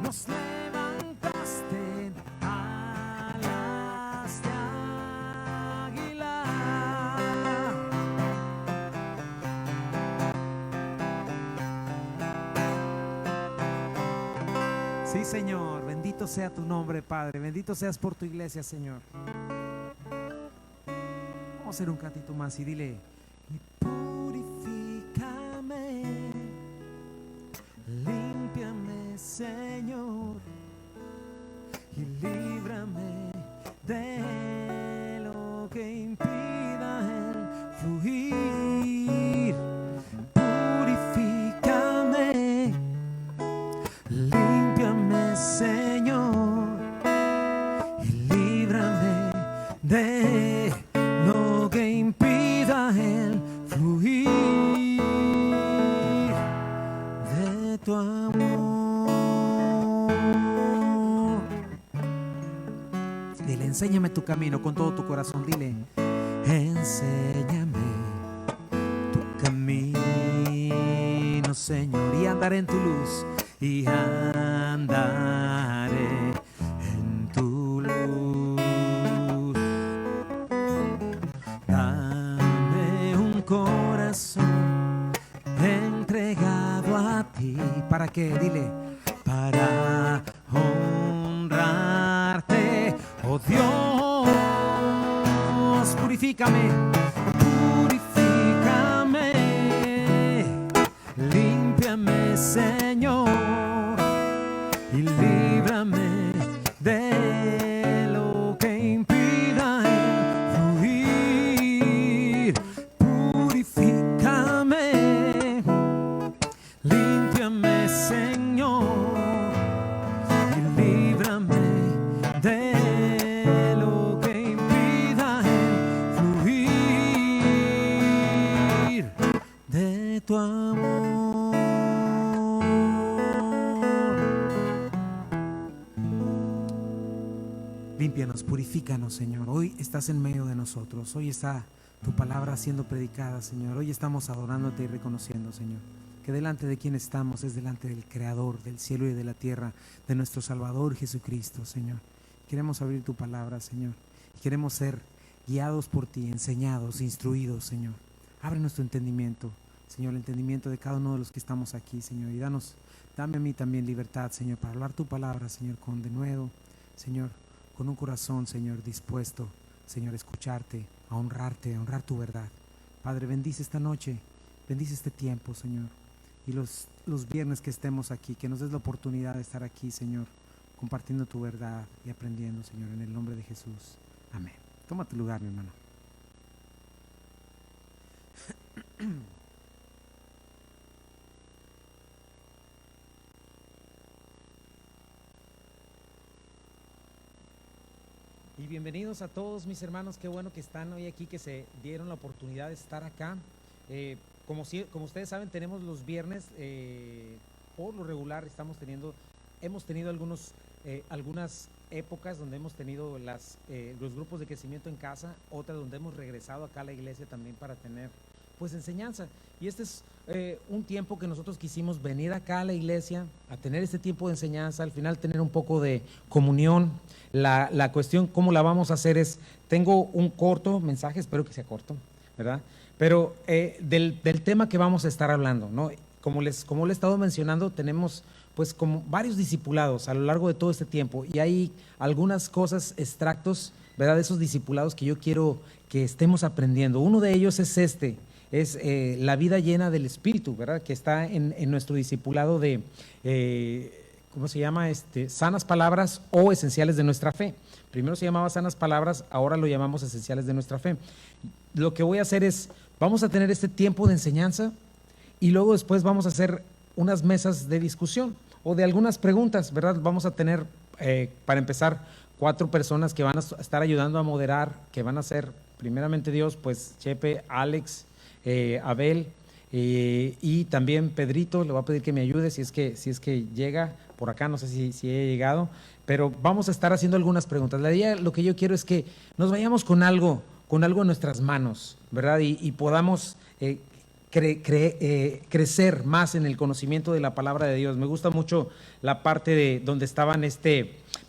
nos levantaste alas de águila. Sí, Señor, bendito sea tu nombre, Padre, bendito seas por tu iglesia, Señor. Vamos a hacer un cantito más y dile: y purifícame, límpiame, Señor, y líbrame de lo que impida el fluir. Purifícame, límpiame, Señor, y líbrame de lo que impida el fluir de tu amor. Dile: enséñame tu camino con todo tu corazón. Dile: enséñame tu camino, Señor, y andaré en tu luz, y andaré en tu luz. Dame un corazón entregado a ti. ¿Para qué? Dile: para honrarte, oh Dios. Purifícame, purifícame, límpiame, Señor, y líbrame de lo que impida el fluir. Purifícame, límpiame, Señor, y líbrame de lo que impida el fluir de tu amor. Límpianos, purifícanos, Señor. Hoy estás en medio de nosotros. Hoy está tu palabra siendo predicada, Señor. Hoy estamos adorándote y reconociendo, Señor, que delante de quien estamos es delante del Creador del cielo y de la tierra, de nuestro Salvador Jesucristo, Señor. Queremos abrir tu palabra, Señor, y queremos ser guiados por ti, enseñados, instruidos, Señor. Abre nuestro entendimiento, Señor, el entendimiento de cada uno de los que estamos aquí, Señor, y dame a mí también libertad, Señor, para hablar tu palabra, Señor, con denuedo, Señor, con un corazón, Señor, dispuesto, Señor, a escucharte, a honrarte, a honrar tu verdad. Padre, bendice esta noche, bendice este tiempo, Señor, y los viernes que estemos aquí, que nos des la oportunidad de estar aquí, Señor, compartiendo tu verdad y aprendiendo, Señor, en el nombre de Jesús. Amén. Toma tu lugar, mi hermano. Y bienvenidos a todos mis hermanos, qué bueno que están hoy aquí, que se dieron la oportunidad de estar acá. Como ustedes saben, tenemos los viernes, por lo regular hemos tenido algunas épocas donde hemos tenido los grupos de crecimiento en casa, otras donde hemos regresado acá a la iglesia también para tener pues enseñanza. Y este es un tiempo que nosotros quisimos venir acá a la iglesia a tener este tiempo de enseñanza, al final tener un poco de comunión. La cuestión, ¿cómo la vamos a hacer? Tengo un corto mensaje, espero que sea corto, ¿verdad? Pero del tema que vamos a estar hablando, ¿no? Como les he estado mencionando, tenemos pues como varios discipulados a lo largo de todo este tiempo, y hay algunas cosas, extractos, ¿verdad?, de esos discipulados que yo quiero que estemos aprendiendo. Uno de ellos es la vida llena del Espíritu, ¿verdad?, que está en nuestro discipulado de, ¿cómo se llama? Sanas palabras o esenciales de nuestra fe. Primero se llamaba sanas palabras, ahora lo llamamos esenciales de nuestra fe. Lo que voy a hacer vamos a tener este tiempo de enseñanza y luego después vamos a hacer unas mesas de discusión o de algunas preguntas, ¿verdad? Vamos a tener, para empezar, 4 personas que van a estar ayudando a moderar, que van a ser, primeramente Dios, pues Chepe, Alex, Abel, y también Pedrito. Le voy a pedir que me ayude si es que llega por acá, no sé si he llegado, pero vamos a estar haciendo algunas preguntas. La idea, lo que yo quiero es que nos vayamos con algo en nuestras manos, ¿verdad? Y podamos crecer más en el conocimiento de la palabra de Dios. Me gusta mucho la parte de donde estaban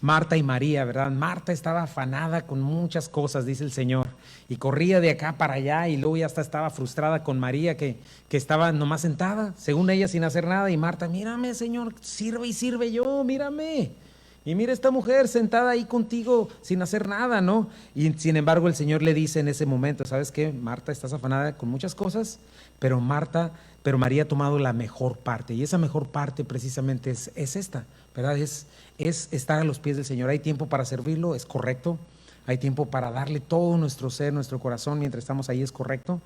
Marta y María, ¿verdad? Marta estaba afanada con muchas cosas, dice el Señor, y corría de acá para allá, y luego ya hasta estaba frustrada con María, que estaba nomás sentada, según ella, sin hacer nada, y Marta, mírame, Señor, sirve y sirve yo, mírame. Y mira esta mujer sentada ahí contigo sin hacer nada, ¿no? Y sin embargo el Señor le dice en ese momento, ¿sabes qué? Marta, estás afanada con muchas cosas, pero María ha tomado la mejor parte. Y esa mejor parte precisamente es esta, ¿verdad? Es estar a los pies del Señor. Hay tiempo para servirlo, es correcto. Hay tiempo para darle todo nuestro ser, nuestro corazón mientras estamos ahí, es correcto.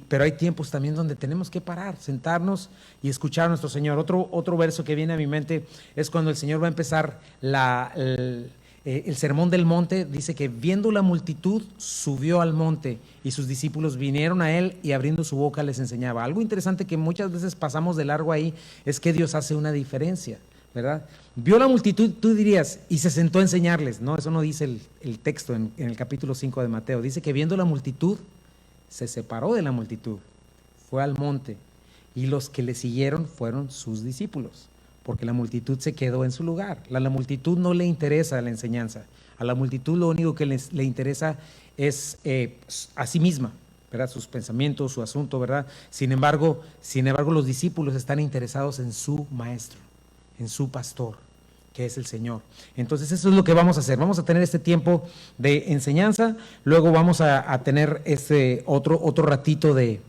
Pero hay tiempos también donde tenemos que parar, sentarnos y escuchar a nuestro Señor. Otro verso que viene a mi mente es cuando el Señor va a empezar el sermón del monte. Dice que viendo la multitud subió al monte y sus discípulos vinieron a él y abriendo su boca les enseñaba. Algo interesante que muchas veces pasamos de largo ahí es que Dios hace una diferencia, ¿verdad? Vio la multitud, tú dirías, y se sentó a enseñarles. No, eso no dice el texto en el capítulo 5 de Mateo. Dice que viendo la multitud, se separó de la multitud, fue al monte, y los que le siguieron fueron sus discípulos, porque la multitud se quedó en su lugar. A la multitud no le interesa la enseñanza, a la multitud lo único que le interesa es a sí misma, ¿verdad? Sus pensamientos, su asunto, ¿verdad? Sin embargo, los discípulos están interesados en su maestro, en su pastor, que es el Señor. Entonces eso es lo que vamos a hacer. Vamos a tener este tiempo de enseñanza, luego vamos a tener otro ratito de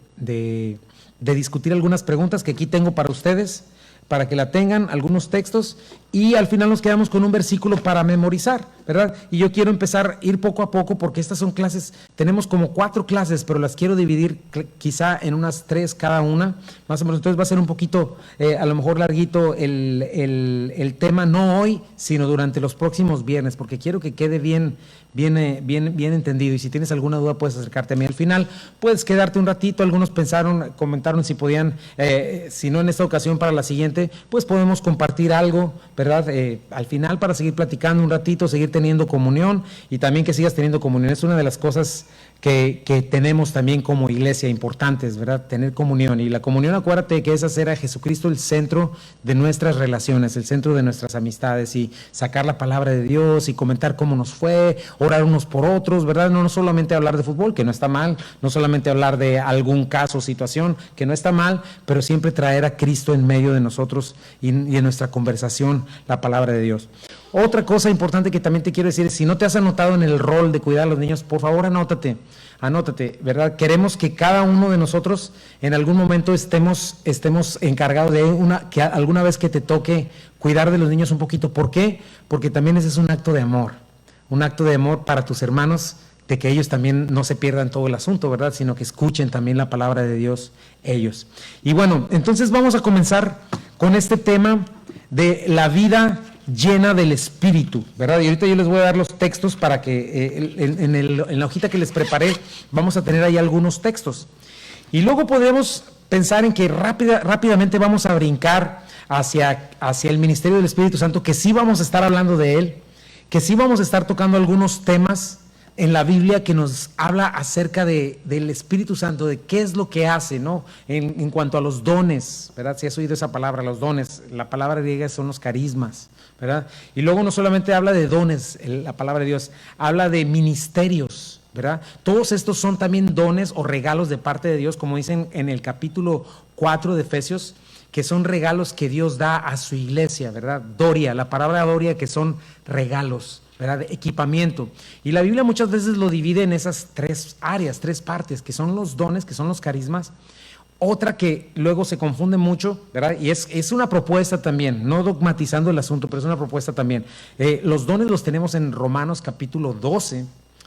discutir algunas preguntas que aquí tengo para ustedes, para que la tengan, algunos textos, y al final nos quedamos con un versículo para memorizar, ¿verdad? Y yo quiero empezar a ir poco a poco, porque estas son clases, tenemos como 4 clases, pero las quiero dividir quizá en unas 3 cada una, más o menos. Entonces va a ser un poquito, a lo mejor larguito el tema, no hoy, sino durante los próximos viernes, porque quiero que quede bien entendido. Y si tienes alguna duda puedes acercarte a mí al final, puedes quedarte un ratito. Algunos comentaron si podían, si no en esta ocasión, para la siguiente, pues podemos compartir algo, ¿verdad? Al final, para seguir platicando un ratito, seguir teniendo comunión, y también que sigas teniendo comunión. Es una de las cosas que tenemos también como iglesia importantes, ¿verdad? Tener comunión. Y la comunión, acuérdate que es hacer a Jesucristo el centro de nuestras relaciones, el centro de nuestras amistades, y sacar la palabra de Dios y comentar cómo nos fue, orar unos por otros, ¿verdad? No solamente hablar de fútbol, que no está mal, no solamente hablar de algún caso o situación, que no está mal, pero siempre traer a Cristo en medio de nosotros y en nuestra conversación la palabra de Dios. Otra cosa importante que también te quiero decir es, si no te has anotado en el rol de cuidar a los niños, por favor anótate, ¿verdad? Queremos que cada uno de nosotros en algún momento estemos encargados de que alguna vez que te toque cuidar de los niños un poquito. ¿Por qué? Porque también ese es un acto de amor para tus hermanos, de que ellos también no se pierdan todo el asunto, ¿verdad? Sino que escuchen también la palabra de Dios ellos. Y bueno, entonces vamos a comenzar con este tema de la vida llena del Espíritu, ¿verdad? Y ahorita yo les voy a dar los textos para que en la hojita que les preparé vamos a tener ahí algunos textos. Y luego podemos pensar en que rápidamente vamos a brincar hacia el ministerio del Espíritu Santo, que sí vamos a estar hablando de él, que sí vamos a estar tocando algunos temas en la Biblia que nos habla acerca del Espíritu Santo, de qué es lo que hace, ¿no? En cuanto a los dones, ¿verdad? Si has oído esa palabra, los dones, la palabra griega son los carismas, ¿verdad? Y luego no solamente habla de dones, la palabra de Dios, habla de ministerios, ¿verdad? Todos estos son también dones o regalos de parte de Dios, como dicen en el capítulo 4 de Efesios, que son regalos que Dios da a su iglesia, ¿verdad? Doria, la palabra doria, que son regalos, ¿verdad? Equipamiento. Y la Biblia muchas veces lo divide en esas 3 áreas, 3 partes, que son los dones, que son los carismas. Otra que luego se confunde mucho, ¿verdad? Y es una propuesta también, no dogmatizando el asunto, pero es una propuesta también. Los dones los tenemos en Romanos capítulo 12,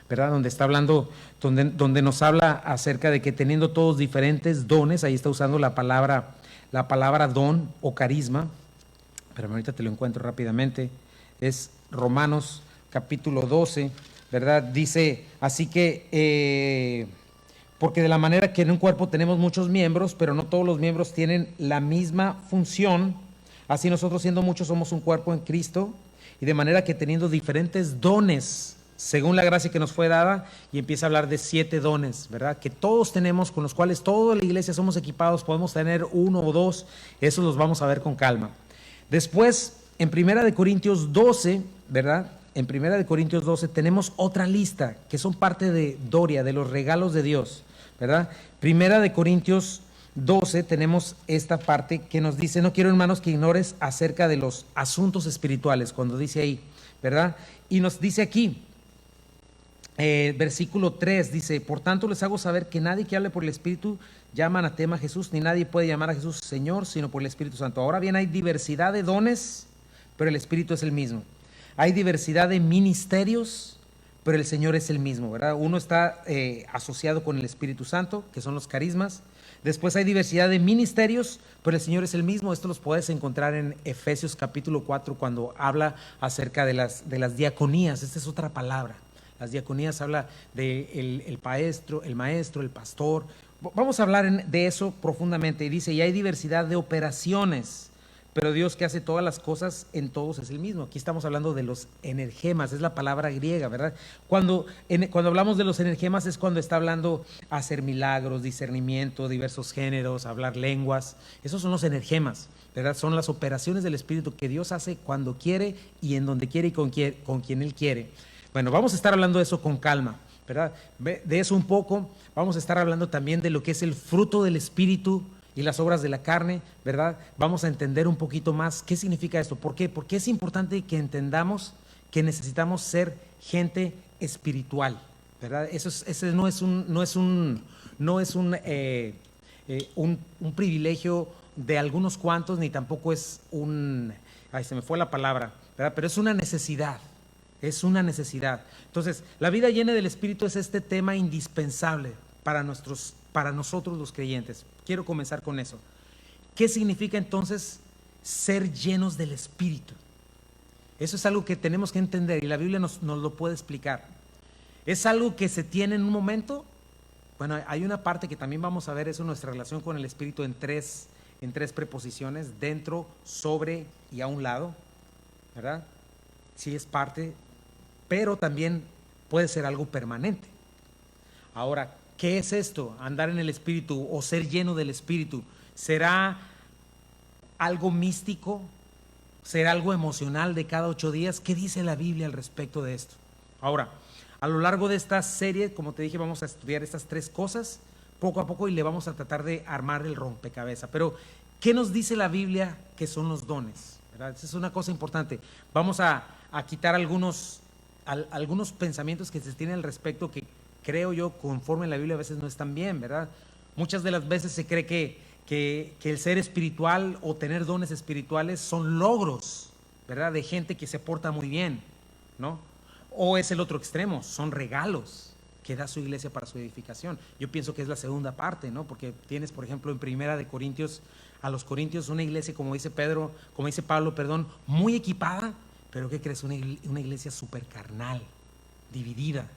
¿verdad? Donde está hablando, donde nos habla acerca de que teniendo todos diferentes dones, ahí está usando la palabra don o carisma, pero ahorita te lo encuentro rápidamente. Es Romanos capítulo 12, ¿verdad? Dice, así que, porque de la manera que en un cuerpo tenemos muchos miembros, pero no todos los miembros tienen la misma función, así nosotros siendo muchos somos un cuerpo en Cristo, y de manera que teniendo diferentes dones, según la gracia que nos fue dada, y empieza a hablar de 7 dones, ¿verdad? Que todos tenemos, con los cuales toda la iglesia somos equipados, podemos tener 1 o 2, esos los vamos a ver con calma. Después, en 1 Corintios 12, ¿verdad? En 1 Corintios 12 tenemos otra lista, que son parte de Doria, de los regalos de Dios, ¿verdad? 1 Corintios 12 tenemos esta parte que nos dice: no quiero, hermanos, que ignores acerca de los asuntos espirituales, cuando dice ahí, ¿verdad? Y nos dice aquí, versículo 3, dice: por tanto les hago saber que nadie que hable por el Espíritu llama anatema a Jesús, ni nadie puede llamar a Jesús Señor, sino por el Espíritu Santo. Ahora bien, hay diversidad de dones, pero el Espíritu es el mismo. Hay diversidad de ministerios, pero el Señor es el mismo, ¿verdad? Uno está asociado con el Espíritu Santo, que son los carismas. Después hay diversidad de ministerios, pero el Señor es el mismo. Esto los puedes encontrar en Efesios capítulo 4, cuando habla acerca de las diaconías. Esta es otra palabra. Las diaconías habla de el maestro, el pastor. Vamos a hablar de eso profundamente. Y dice: y hay diversidad de operaciones, pero Dios, que hace todas las cosas en todos, es el mismo. Aquí estamos hablando de los energemas, es la palabra griega, ¿verdad? Cuando hablamos de los energemas es cuando está hablando hacer milagros, discernimiento, diversos géneros, hablar lenguas. Esos son los energemas, ¿verdad? Son las operaciones del Espíritu que Dios hace cuando quiere y en donde quiere y con quien Él quiere. Bueno, vamos a estar hablando de eso con calma, ¿verdad? De eso un poco. Vamos a estar hablando también de lo que es el fruto del Espíritu y las obras de la carne, ¿verdad? Vamos a entender un poquito más qué significa esto. ¿Por qué? Porque es importante que entendamos que necesitamos ser gente espiritual, ¿verdad? Ese no es un privilegio de algunos cuantos, ni tampoco es se me fue la palabra, ¿verdad? Pero es una necesidad. Es una necesidad. Entonces, la vida llena del Espíritu es este tema indispensable para nosotros los creyentes. Quiero comenzar con eso. ¿Qué significa entonces ser llenos del Espíritu? Eso es algo que tenemos que entender, y la Biblia nos lo puede explicar. ¿Es algo que se tiene en un momento? Bueno, hay una parte que también vamos a ver, eso, nuestra relación con el Espíritu en tres preposiciones: dentro, sobre y a un lado, ¿verdad? Sí, es parte, pero también puede ser algo permanente. Ahora, ¿qué es esto? Andar en el Espíritu o ser lleno del Espíritu. ¿Será algo místico? ¿Será algo emocional de cada 8 días? ¿Qué dice la Biblia al respecto de esto? Ahora, a lo largo de esta serie, como te dije, vamos a estudiar estas 3 cosas poco a poco, y le vamos a tratar de armar el rompecabezas. Pero, ¿qué nos dice la Biblia que son los dones? ¿Verdad? Esa es una cosa importante. Vamos a quitar algunos pensamientos que se tienen al respecto, que creo yo, conforme a la Biblia, a veces no están bien, ¿verdad? Muchas de las veces se cree que el ser espiritual o tener dones espirituales son logros, ¿verdad? De gente que se porta muy bien, ¿no? O es el otro extremo, son regalos que da su iglesia para su edificación. Yo pienso que es la segunda parte, ¿no? Porque tienes, por ejemplo, en 1 Corintios, a los Corintios, una iglesia, como dice Pablo, muy equipada, pero ¿qué crees? Una iglesia súper carnal, dividida,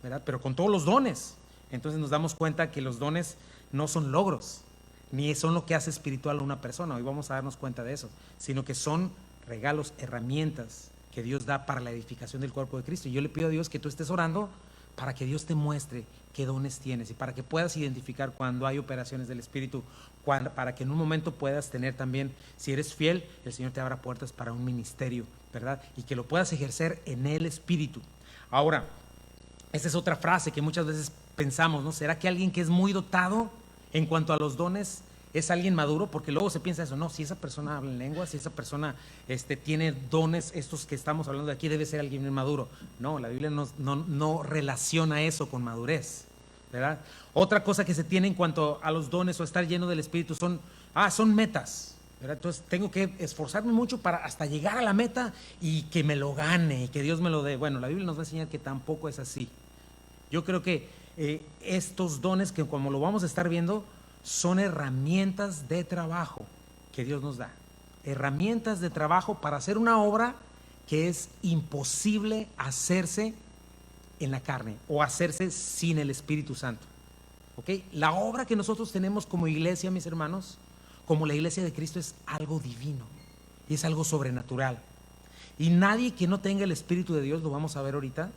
¿verdad? Pero con todos los dones. Entonces nos damos cuenta que los dones no son logros, ni son lo que hace espiritual a una persona. Hoy vamos a darnos cuenta de eso, sino que son regalos, herramientas que Dios da para la edificación del cuerpo de Cristo. Y yo le pido a Dios que tú estés orando para que Dios te muestre qué dones tienes, y para que puedas identificar cuando hay operaciones del Espíritu, para que en un momento puedas tener también, si eres fiel, el Señor te abra puertas para un ministerio, ¿verdad? Y que lo puedas ejercer en el Espíritu. Ahora, esta es otra frase que muchas veces pensamos, ¿no? ¿Será que alguien que es muy dotado en cuanto a los dones es alguien maduro? Porque luego se piensa eso, no, si esa persona habla en lenguas, si esa persona tiene dones, estos que estamos hablando de aquí, debe ser alguien maduro. No, la Biblia no relaciona eso con madurez, ¿verdad? Otra cosa que se tiene en cuanto a los dones o estar lleno del Espíritu son metas, ¿verdad? Entonces tengo que esforzarme mucho para hasta llegar a la meta y que me lo gane y que Dios me lo dé. Bueno, la Biblia nos va a enseñar que tampoco es así. Yo creo que estos dones, que como lo vamos a estar viendo, son herramientas de trabajo que Dios nos da. Herramientas de trabajo para hacer una obra que es imposible hacerse en la carne o hacerse sin el Espíritu Santo. ¿Ok? La obra que nosotros tenemos como iglesia, mis hermanos, como la iglesia de Cristo, es algo divino y es algo sobrenatural. Y nadie que no tenga el Espíritu de Dios, lo vamos a ver ahorita,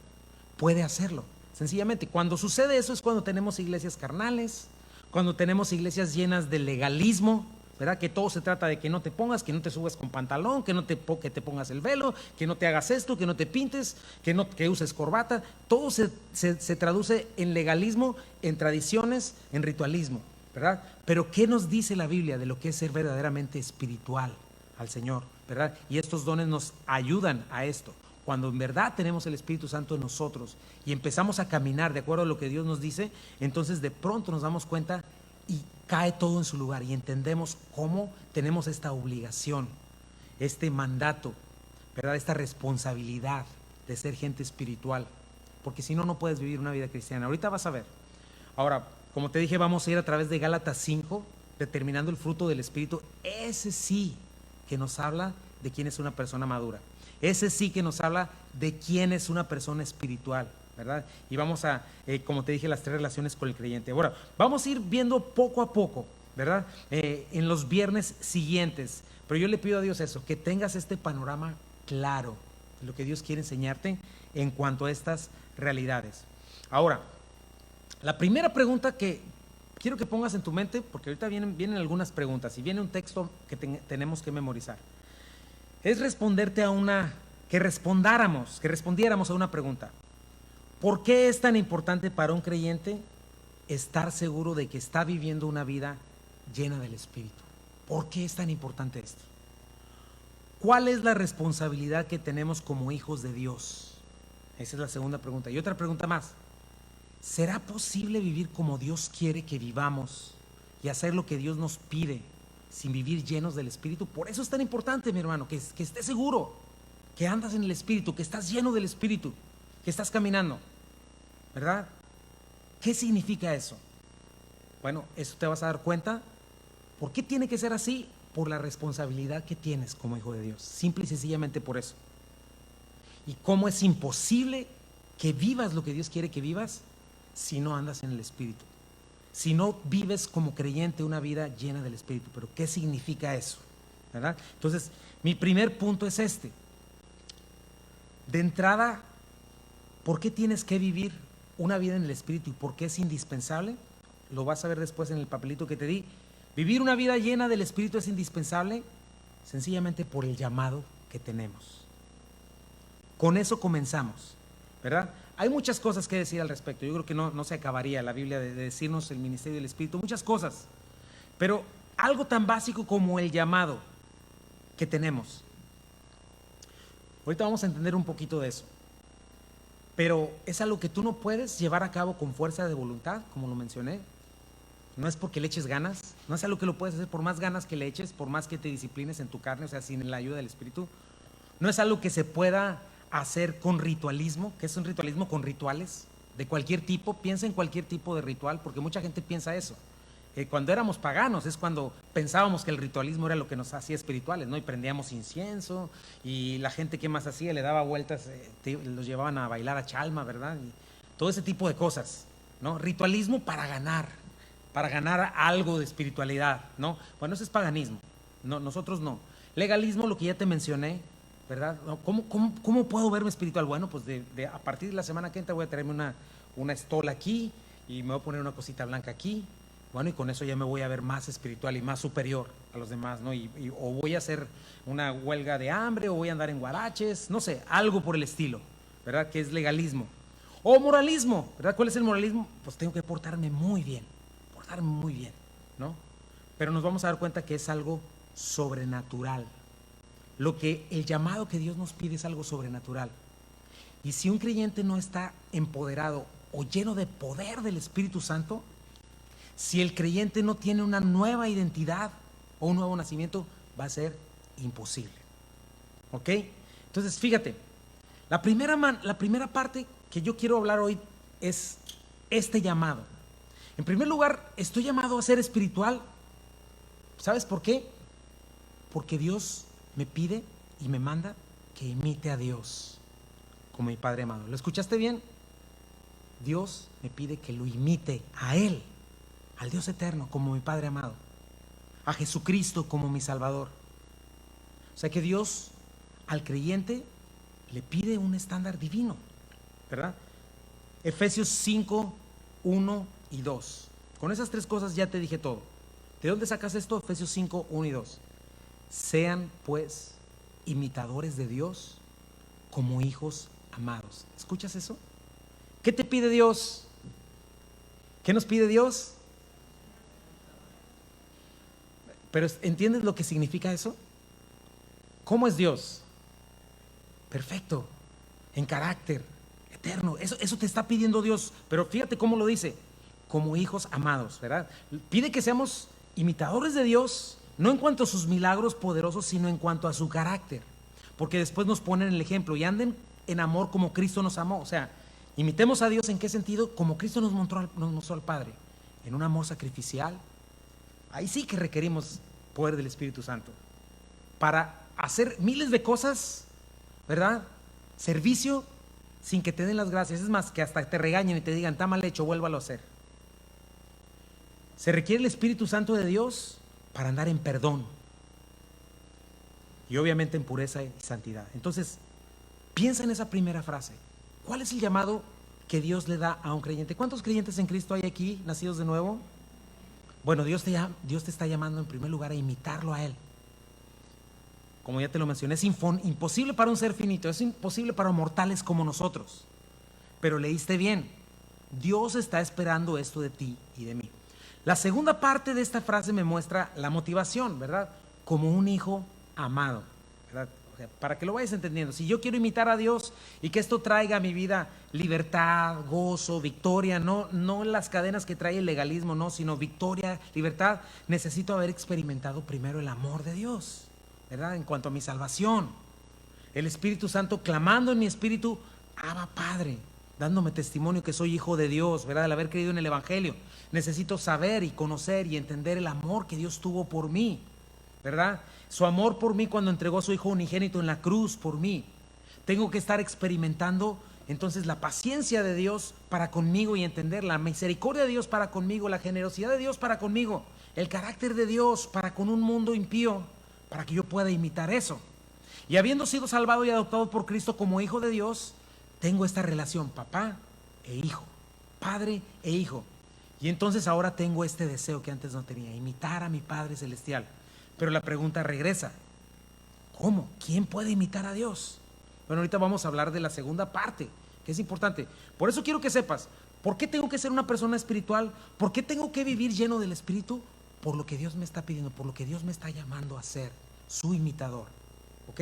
puede hacerlo. Sencillamente, cuando sucede eso es cuando tenemos iglesias carnales, cuando tenemos iglesias llenas de legalismo, ¿verdad? Que todo se trata de que no te pongas, que no te subas con pantalón, que te pongas el velo, que no te hagas esto, que no te pintes, que uses corbata. Todo se traduce en legalismo, en tradiciones, en ritualismo, ¿verdad? Pero ¿qué nos dice la Biblia de lo que es ser verdaderamente espiritual al Señor, ¿verdad? Y estos dones nos ayudan a esto. Cuando en verdad tenemos el Espíritu Santo en nosotros y empezamos a caminar de acuerdo a lo que Dios nos dice, entonces de pronto nos damos cuenta y cae todo en su lugar y entendemos cómo tenemos esta obligación, este mandato, ¿verdad? Esta responsabilidad de ser gente espiritual, porque si no, no puedes vivir una vida cristiana. Ahorita vas a ver. Ahora, como te dije, vamos a ir a través de Gálatas 5, determinando el fruto del Espíritu. Ese sí que nos habla de quién es una persona madura. Ese sí que nos habla de quién es una persona espiritual, ¿verdad? Y vamos a, como te dije, las tres relaciones con el creyente. Ahora, vamos a ir viendo poco a poco, ¿verdad? En los viernes siguientes. Pero yo le pido a Dios eso, que tengas este panorama claro de lo que Dios quiere enseñarte en cuanto a estas realidades. Ahora, la primera pregunta que quiero que pongas en tu mente, porque ahorita vienen algunas preguntas y viene un texto que tenemos que memorizar, es responderte a que respondiéramos a una pregunta. ¿Por qué es tan importante para un creyente estar seguro de que está viviendo una vida llena del Espíritu? ¿Por qué es tan importante esto? ¿Cuál es la responsabilidad que tenemos como hijos de Dios? Esa es la segunda pregunta. Y otra pregunta más. ¿Será posible vivir como Dios quiere que vivamos y hacer lo que Dios nos pide sin vivir llenos del Espíritu? Por eso es tan importante, mi hermano, que estés seguro que andas en el Espíritu, que estás lleno del Espíritu, que estás caminando, ¿verdad? ¿Qué significa eso? Bueno, eso te vas a dar cuenta. ¿Por qué tiene que ser así? Por la responsabilidad que tienes como hijo de Dios, simple y sencillamente por eso. Y cómo es imposible que vivas lo que Dios quiere que vivas si no andas en el Espíritu, si no vives como creyente una vida llena del Espíritu. Pero ¿qué significa eso? ¿Verdad? Entonces, mi primer punto es este. De entrada, ¿por qué tienes que vivir una vida en el Espíritu y por qué es indispensable? Lo vas a ver después en el papelito que te di. Vivir una vida llena del Espíritu es indispensable sencillamente por el llamado que tenemos. Con eso comenzamos, ¿verdad? Hay muchas cosas que decir al respecto. Yo creo que no se acabaría la Biblia de decirnos el ministerio del Espíritu, muchas cosas. Pero algo tan básico como el llamado que tenemos. Ahorita vamos a entender un poquito de eso. Pero es algo que tú no puedes llevar a cabo con fuerza de voluntad, como lo mencioné. No es porque le eches ganas, no es algo que lo puedes hacer por más ganas que le eches, por más que te disciplines en tu carne, o sea, sin la ayuda del Espíritu. No es algo que se pueda hacer con ritualismo, que es un ritualismo con rituales de cualquier tipo. Piensa en cualquier tipo de ritual, porque mucha gente piensa eso. Cuando éramos paganos es cuando pensábamos que el ritualismo era lo que nos hacía espirituales, ¿no? Y prendíamos incienso y la gente que más hacía le daba vueltas, los llevaban a bailar a chalma, ¿verdad? Y todo ese tipo de cosas, ¿no? Ritualismo para ganar algo de espiritualidad, ¿no? Bueno, eso es paganismo, no, nosotros no. Legalismo, lo que ya te mencioné, ¿verdad? ¿Cómo puedo verme espiritual? Bueno, pues a partir de la semana que entra voy a traerme una estola aquí y me voy a poner una cosita blanca aquí. Bueno, y con eso ya me voy a ver más espiritual y más superior a los demás, ¿no? O voy a hacer una huelga de hambre, o voy a andar en guaraches, no sé, algo por el estilo, ¿verdad? Que es legalismo. O moralismo, ¿verdad? ¿Cuál es el moralismo? Pues tengo que portarme muy bien, ¿no? Pero nos vamos a dar cuenta que es algo sobrenatural. El llamado que Dios nos pide es algo sobrenatural. Y si un creyente no está empoderado o lleno de poder del Espíritu Santo, si el creyente no tiene una nueva identidad o un nuevo nacimiento, va a ser imposible. ¿Ok? Entonces, fíjate, la primera parte que yo quiero hablar hoy es este llamado. En primer lugar, estoy llamado a ser espiritual. ¿Sabes por qué? Porque Dios me pide y me manda que imite a Dios como mi Padre amado. ¿Lo escuchaste bien? Dios me pide que lo imite a Él, al Dios eterno como mi Padre amado, a Jesucristo como mi Salvador. O sea que Dios al creyente le pide un estándar divino, ¿verdad? Efesios 5, 1 y 2. Con esas tres cosas ya te dije todo. ¿De dónde sacas esto? Efesios 5, 1 y 2. Sean pues imitadores de Dios como hijos amados. ¿Escuchas eso? ¿Qué te pide Dios? ¿Qué nos pide Dios? Pero ¿entiendes lo que significa eso? ¿Cómo es Dios? Perfecto, en carácter, eterno. Eso te está pidiendo Dios. Pero fíjate cómo lo dice: como hijos amados, ¿verdad? Pide que seamos imitadores de Dios, no en cuanto a sus milagros poderosos, sino en cuanto a su carácter. Porque después nos ponen el ejemplo: y anden en amor como Cristo nos amó. O sea, imitemos a Dios, ¿en qué sentido? Como Cristo nos mostró al Padre, en un amor sacrificial. Ahí sí que requerimos poder del Espíritu Santo para hacer miles de cosas, ¿verdad? Servicio sin que te den las gracias. Es más, que hasta te regañen y te digan: está mal hecho, vuélvalo a hacer. Se requiere el Espíritu Santo de Dios para andar en perdón y obviamente en pureza y santidad. Entonces, piensa en esa primera frase. ¿Cuál es el llamado que Dios le da a un creyente? ¿Cuántos creyentes en Cristo hay aquí, nacidos de nuevo? Bueno, Dios te está llamando en primer lugar a imitarlo a Él. Como ya te lo mencioné, es imposible para un ser finito, es imposible para mortales como nosotros. Pero leíste bien, Dios está esperando esto de ti y de mí. La segunda parte de esta frase me muestra la motivación, ¿verdad? Como un hijo amado, ¿verdad? O sea, para que lo vayas entendiendo. Si yo quiero imitar a Dios y que esto traiga a mi vida libertad, gozo, victoria, no las cadenas que trae el legalismo, no, sino victoria, libertad, necesito haber experimentado primero el amor de Dios, ¿verdad? En cuanto a mi salvación, el Espíritu Santo clamando en mi espíritu: Abba Padre, dándome testimonio que soy hijo de Dios, ¿verdad? Al haber creído en el Evangelio, necesito saber y conocer y entender el amor que Dios tuvo por mí, ¿verdad? Su amor por mí cuando entregó a su Hijo unigénito en la cruz por mí. Tengo que estar experimentando entonces la paciencia de Dios para conmigo y entender la misericordia de Dios para conmigo, la generosidad de Dios para conmigo, el carácter de Dios para con un mundo impío, para que yo pueda imitar eso. Y habiendo sido salvado y adoptado por Cristo como hijo de Dios, tengo esta relación papá e hijo, padre e hijo. Y entonces ahora tengo este deseo que antes no tenía: imitar a mi Padre Celestial. Pero la pregunta regresa: ¿cómo? ¿Quién puede imitar a Dios? Bueno, ahorita vamos a hablar de la segunda parte, que es importante. Por eso quiero que sepas, ¿por qué tengo que ser una persona espiritual? ¿Por qué tengo que vivir lleno del Espíritu? Por lo que Dios me está pidiendo, por lo que Dios me está llamando a ser su imitador, ¿ok?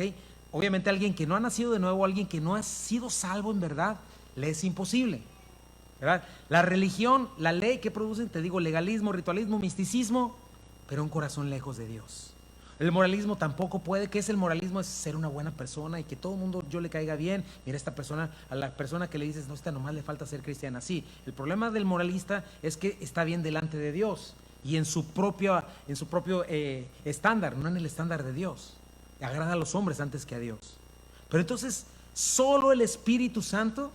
Obviamente alguien que no ha nacido de nuevo, alguien que no ha sido salvo en verdad, le es imposible, ¿verdad? La religión, la ley que producen, te digo, legalismo, ritualismo, misticismo, pero un corazón lejos de Dios. El moralismo tampoco puede. ¿Qué es el moralismo? Es ser una buena persona y que todo el mundo yo le caiga bien. Mira, esta persona, a la persona que le dices: no, esta nomás le falta ser cristiana. Sí, el problema del moralista es que está bien delante de Dios y en su propio estándar, no en el estándar de Dios. Agrada a los hombres antes que a Dios. Pero entonces, solo el Espíritu Santo,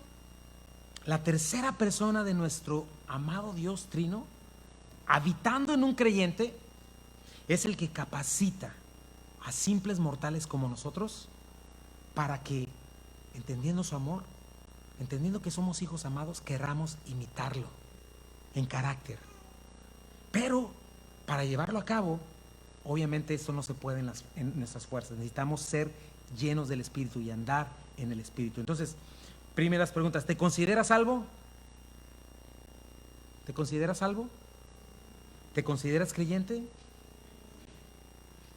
la tercera persona de nuestro amado Dios Trino, habitando en un creyente, es el que capacita a simples mortales como nosotros para que, entendiendo su amor, entendiendo que somos hijos amados, querramos imitarlo en carácter. Pero para llevarlo a cabo, obviamente esto no se puede en nuestras fuerzas. Necesitamos ser llenos del Espíritu y andar en el Espíritu. Entonces, primeras preguntas: ¿te consideras salvo? ¿Te consideras salvo? ¿Te consideras creyente?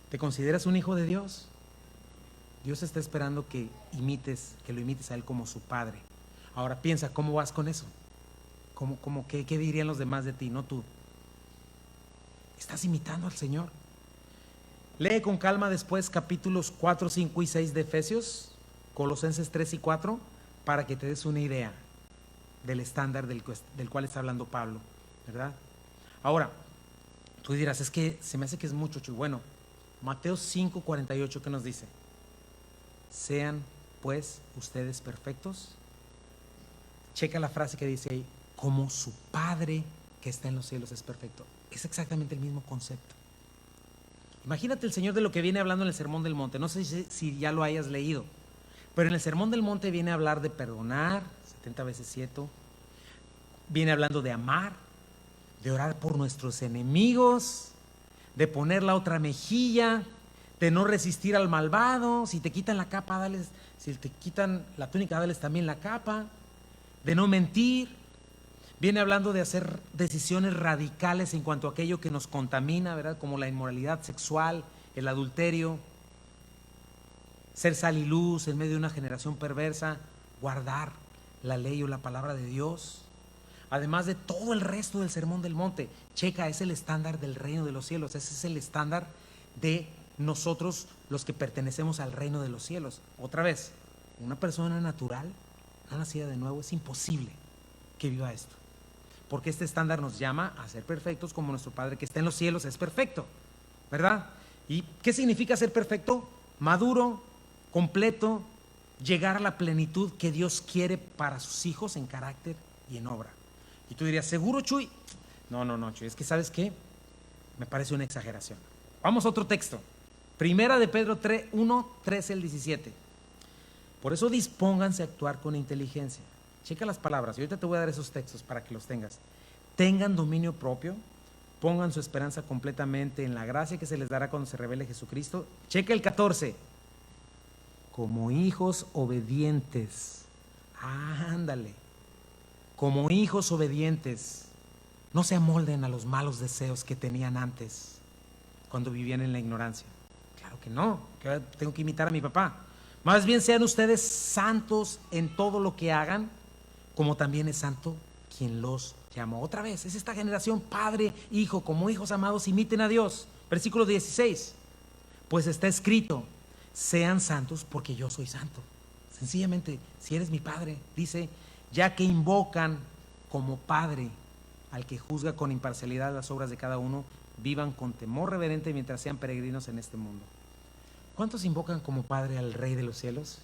¿Te consideras un hijo de Dios? Dios está esperando que lo imites a Él como su Padre. Ahora piensa, ¿cómo vas con eso? ¿Qué dirían los demás de ti, no tú? ¿Estás imitando al Señor? Lee con calma después capítulos 4, 5 y 6 de Efesios, Colosenses 3 y 4, para que te des una idea del estándar del cual está hablando Pablo, ¿verdad? Ahora, tú dirás: es que se me hace que es mucho, Chuy. Bueno, Mateo 5, 48, ¿qué nos dice? Sean pues ustedes perfectos. Checa la frase que dice ahí: como su Padre que está en los cielos es perfecto. Es exactamente el mismo concepto. Imagínate el Señor de lo que viene hablando en el Sermón del Monte. No sé si ya lo hayas leído, pero en el Sermón del Monte viene a hablar de perdonar 70 veces 7, Viene hablando de amar, de orar por nuestros enemigos, de poner la otra mejilla, de no resistir al malvado. Si te quitan la capa, dales, si te quitan la túnica, dales también la capa, de no mentir. Viene hablando de hacer decisiones radicales en cuanto a aquello que nos contamina, ¿verdad? Como la inmoralidad sexual, el adulterio, ser sal y luz en medio de una generación perversa, guardar la ley o la palabra de Dios. Además de todo el resto del Sermón del Monte. Checa, es el estándar del reino de los cielos. Ese es el estándar de nosotros los que pertenecemos al reino de los cielos. Otra vez, una persona natural, no nacida de nuevo, es imposible que viva esto. Porque este estándar nos llama a ser perfectos como nuestro Padre que está en los cielos es perfecto, ¿verdad? ¿Y qué significa ser perfecto? Maduro, completo, llegar a la plenitud que Dios quiere para sus hijos en carácter y en obra. Y tú dirías, ¿seguro, Chuy? No, Chuy, es que ¿sabes qué? Me parece una exageración. Vamos a otro texto. Primera de Pedro 3, 1, 13 al 17. Por eso dispónganse a actuar con inteligencia. Checa las palabras, y ahorita te voy a dar esos textos para que los tengas. Tengan dominio propio, pongan su esperanza completamente en la gracia que se les dará cuando se revele Jesucristo. Checa el 14. Como hijos obedientes. Ándale. Como hijos obedientes. No se amolden a los malos deseos que tenían antes, cuando vivían en la ignorancia. Claro que no, que ahora tengo que imitar a mi papá. Más bien sean ustedes santos en todo lo que hagan, como también es santo quien los llamó. Otra vez, es esta generación, padre, hijo, como hijos amados, imiten a Dios. Versículo 16. Pues está escrito, sean santos porque yo soy santo. Sencillamente, si eres mi padre, dice, ya que invocan como padre al que juzga con imparcialidad las obras de cada uno, vivan con temor reverente mientras sean peregrinos en este mundo. ¿Cuántos invocan como padre al Rey de los cielos?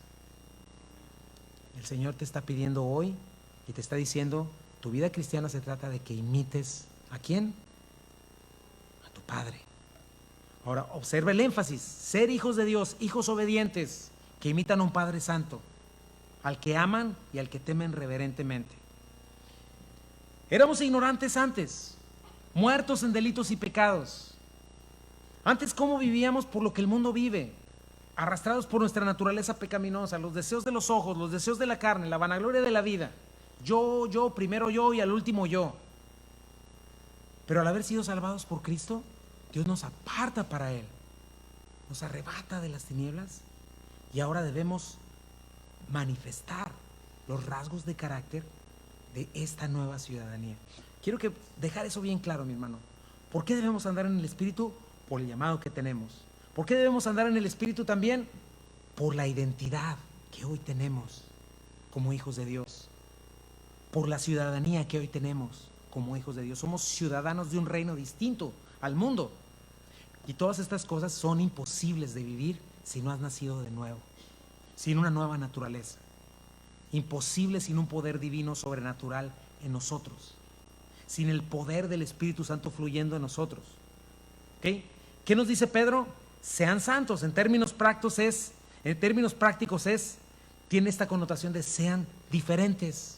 El Señor te está pidiendo hoy y te está diciendo, tu vida cristiana se trata de que imites ¿a quién? A tu Padre. Ahora, observa el énfasis, ser hijos de Dios, hijos obedientes, que imitan a un Padre Santo, al que aman y al que temen reverentemente. Éramos ignorantes antes, muertos en delitos y pecados. Antes, ¿cómo vivíamos? Por lo que el mundo vive, arrastrados por nuestra naturaleza pecaminosa, los deseos de los ojos, los deseos de la carne, la vanagloria de la vida. Yo, primero yo y al último yo. Pero al haber sido salvados por Cristo, Dios nos aparta para Él, nos arrebata de las tinieblas y ahora debemos manifestar los rasgos de carácter de esta nueva ciudadanía. Quiero que dejar eso bien claro, mi hermano. ¿Por qué debemos andar en el Espíritu? Por el llamado que tenemos. ¿Por qué debemos andar en el Espíritu también? Por la identidad que hoy tenemos como hijos de Dios. Por la ciudadanía que hoy tenemos como hijos de Dios. Somos ciudadanos de un reino distinto al mundo. Y todas estas cosas son imposibles de vivir si no has nacido de nuevo, sin una nueva naturaleza. Imposible sin un poder divino sobrenatural en nosotros, sin el poder del Espíritu Santo fluyendo en nosotros. ¿Okay? ¿Qué nos dice Pedro? Sean santos. En términos prácticos tiene esta connotación de sean diferentes.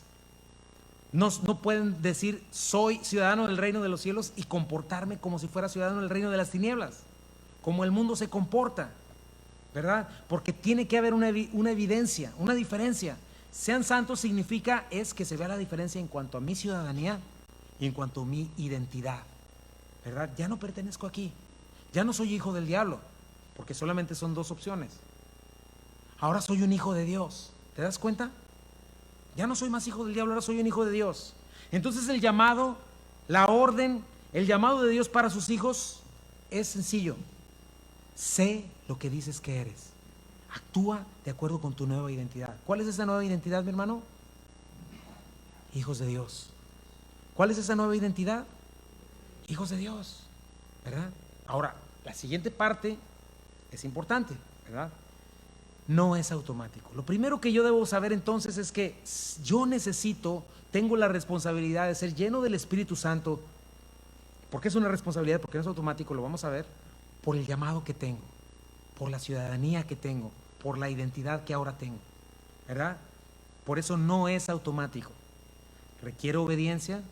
No pueden decir soy ciudadano del reino de los cielos y comportarme como si fuera ciudadano del reino de las tinieblas, como el mundo se comporta, ¿verdad? Porque tiene que haber una evidencia, una diferencia. Sean santos significa es que se vea la diferencia en cuanto a mi ciudadanía y en cuanto a mi identidad, ¿verdad? Ya no pertenezco aquí, ya no soy hijo del diablo, porque solamente son dos opciones. Ahora soy un hijo de Dios, ¿te das cuenta? Ya no soy más hijo del diablo, ahora soy un hijo de Dios. Entonces el llamado, la orden, el llamado de Dios para sus hijos es sencillo. Sé lo que dices que eres. Actúa de acuerdo con tu nueva identidad. ¿Cuál es esa nueva identidad, mi hermano? Hijos de Dios. ¿Cuál es esa nueva identidad? Hijos de Dios, ¿verdad? Ahora, la siguiente parte es importante, ¿verdad? No es automático. Lo primero que yo debo saber entonces es que yo tengo la responsabilidad de ser lleno del Espíritu Santo. ¿Por qué es una responsabilidad? Porque no es automático, lo vamos a ver. Por el llamado que tengo, por la ciudadanía que tengo, por la identidad que ahora tengo, ¿verdad? Por eso no es automático. Requiero obediencia,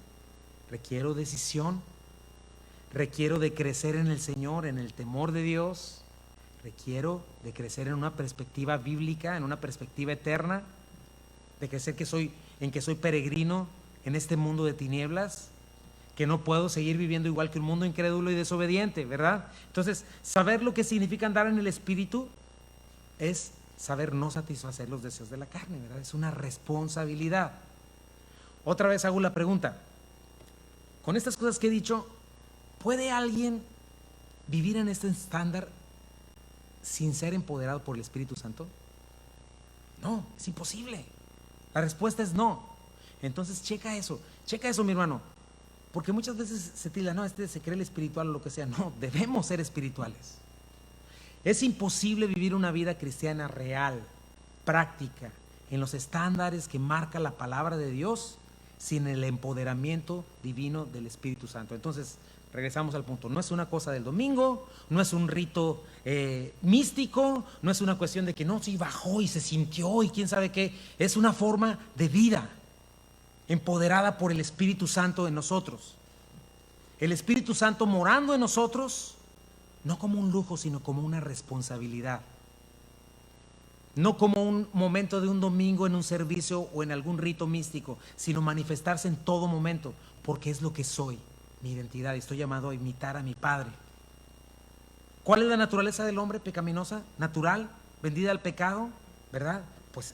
requiero decisión, requiero de crecer en el Señor, en el temor de Dios, requiero de crecer en una perspectiva bíblica, en una perspectiva eterna, de crecer en que soy peregrino en este mundo de tinieblas, que no puedo seguir viviendo igual que un mundo incrédulo y desobediente, ¿verdad? Entonces, saber lo que significa andar en el Espíritu es saber no satisfacer los deseos de la carne, ¿verdad? Es una responsabilidad. Otra vez hago la pregunta, con estas cosas que he dicho, ¿puede alguien vivir en este estándar sin ser empoderado por el Espíritu Santo? No, es imposible. La respuesta es no. Entonces checa eso, mi hermano, porque muchas veces se tilda, no, se cree el espiritual o lo que sea. No, debemos ser espirituales. Es imposible vivir una vida cristiana real, práctica, en los estándares que marca la palabra de Dios, sin el empoderamiento divino del Espíritu Santo. Entonces, regresamos al punto, no es una cosa del domingo, no es un rito místico, no es una cuestión de que no, sí bajó y se sintió y quién sabe qué, es una forma de vida empoderada por el Espíritu Santo en nosotros. El Espíritu Santo morando en nosotros, no como un lujo, sino como una responsabilidad. No como un momento de un domingo en un servicio o en algún rito místico, sino manifestarse en todo momento, porque es lo que soy, mi identidad. Estoy llamado a imitar a mi Padre. ¿Cuál es la naturaleza del hombre pecaminosa? Natural, vendida al pecado, ¿verdad? Pues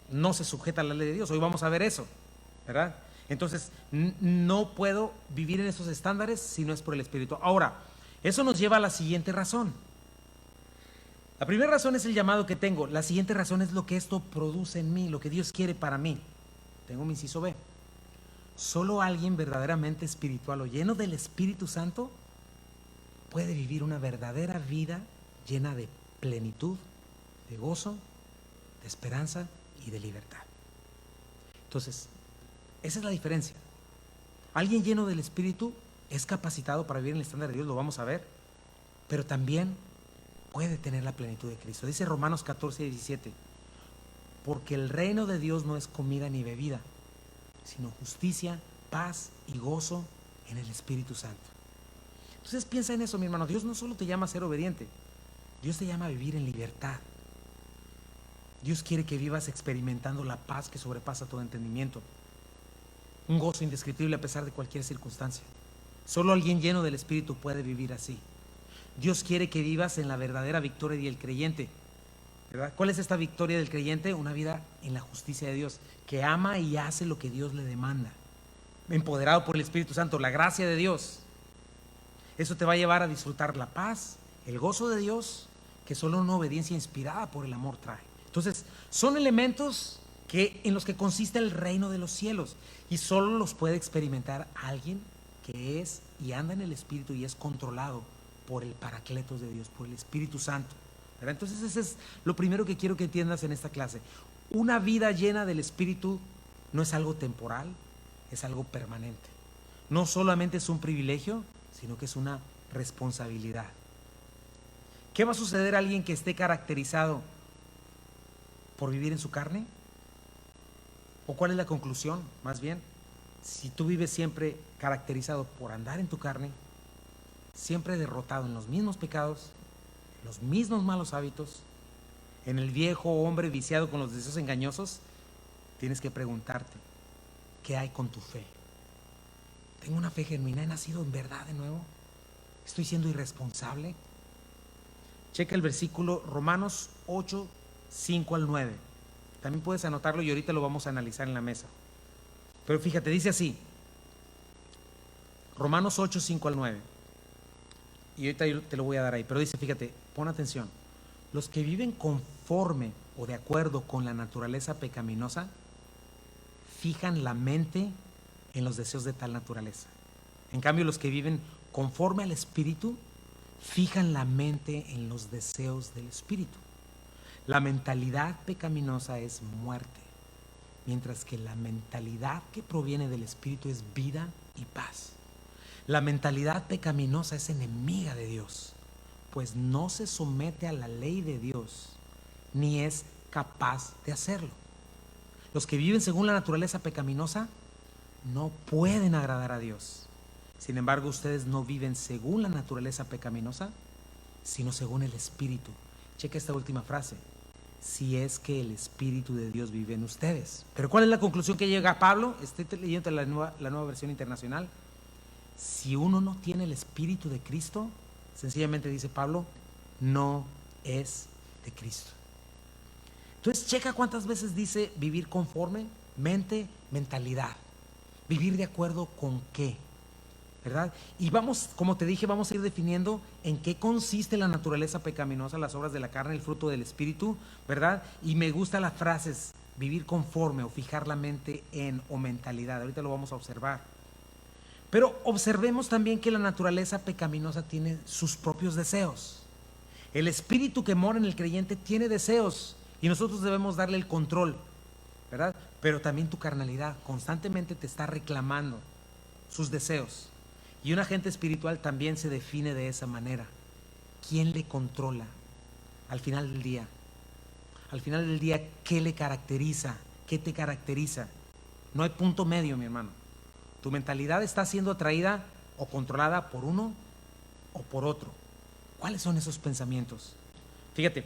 no se sujeta a la ley de Dios. Hoy vamos a ver eso, ¿verdad? Entonces, no puedo vivir en esos estándares si no es por el Espíritu. Ahora, eso nos lleva a la siguiente razón. La primera razón es el llamado que tengo. La siguiente razón es lo que esto produce en mí, lo que Dios quiere para mí. Tengo mi inciso B. Solo alguien verdaderamente espiritual o lleno del Espíritu Santo puede vivir una verdadera vida llena de plenitud, de gozo, de esperanza y de libertad. Entonces, esa es la diferencia. Alguien lleno del Espíritu es capacitado para vivir en el estándar de Dios, lo vamos a ver, pero también puede tener la plenitud de Cristo. Dice Romanos 14:17, porque el reino de Dios no es comida ni bebida, sino justicia, paz y gozo en el Espíritu Santo. Entonces piensa en eso, mi hermano. Dios no solo te llama a ser obediente, Dios te llama a vivir en libertad. Dios quiere que vivas experimentando la paz que sobrepasa todo entendimiento, un gozo indescriptible a pesar de cualquier circunstancia. Solo alguien lleno del Espíritu puede vivir así. Dios quiere que vivas en la verdadera victoria del creyente, ¿verdad? ¿Cuál es esta victoria del creyente? Una vida en la justicia de Dios, que ama y hace lo que Dios le demanda, empoderado por el Espíritu Santo, la gracia de Dios. Eso te va a llevar a disfrutar la paz, el gozo de Dios, que solo una obediencia inspirada por el amor trae. Entonces, son elementos en los que consiste el reino de los cielos, y solo los puede experimentar alguien que es y anda en el Espíritu y es controlado por el Paracletos de Dios, por el Espíritu Santo, ¿verdad? Entonces ese es lo primero que quiero que entiendas en esta clase. Una vida llena del Espíritu no es algo temporal, es algo permanente. No solamente es un privilegio, sino que es una responsabilidad. ¿Qué va a suceder a alguien que esté caracterizado por vivir en su carne? ¿O cuál es la conclusión? Más bien, si tú vives siempre caracterizado por andar en tu carne, siempre derrotado en los mismos pecados, en los mismos malos hábitos, en el viejo hombre viciado con los deseos engañosos, tienes que preguntarte, ¿qué hay con tu fe? ¿Tengo una fe genuina? ¿He nacido en verdad de nuevo? ¿Estoy siendo irresponsable? Checa el versículo Romanos 8, 5 al 9. También puedes anotarlo y ahorita lo vamos a analizar en la mesa. Pero fíjate, dice así, Romanos 8, 5 al 9. Y ahorita yo te lo voy a dar ahí, pero dice, fíjate, pon atención. Los que viven conforme o de acuerdo con la naturaleza pecaminosa, fijan la mente en los deseos de tal naturaleza. En cambio, los que viven conforme al Espíritu, fijan la mente en los deseos del Espíritu. La mentalidad pecaminosa es muerte, mientras que la mentalidad que proviene del Espíritu es vida y paz. La mentalidad pecaminosa es enemiga de Dios, pues no se somete a la ley de Dios, ni es capaz de hacerlo. Los que viven según la naturaleza pecaminosa no pueden agradar a Dios. Sin embargo, ustedes no viven según la naturaleza pecaminosa, sino según el Espíritu. Checa esta última frase: si es que el Espíritu de Dios vive en ustedes. Pero ¿cuál es la conclusión que llega Pablo? Estoy leyendo la nueva versión internacional. Si uno no tiene el Espíritu de Cristo, sencillamente dice Pablo, no es de Cristo. Entonces checa cuántas veces dice vivir conforme, mente, mentalidad. Vivir de acuerdo con qué, ¿verdad? Y vamos, como te dije, vamos a ir definiendo en qué consiste la naturaleza pecaminosa, las obras de la carne, el fruto del Espíritu, ¿verdad? Y me gustan las frases, vivir conforme o fijar la mente en o mentalidad. Ahorita lo vamos a observar. Pero observemos también que la naturaleza pecaminosa tiene sus propios deseos. El espíritu que mora en el creyente tiene deseos y nosotros debemos darle el control, ¿verdad? Pero también tu carnalidad constantemente te está reclamando sus deseos. Y un agente espiritual también se define de esa manera. ¿Quién le controla al final del día? Al final del día, ¿qué le caracteriza? ¿Qué te caracteriza? No hay punto medio, mi hermano. Tu mentalidad está siendo atraída o controlada por uno o por otro. ¿Cuáles son esos pensamientos? Fíjate,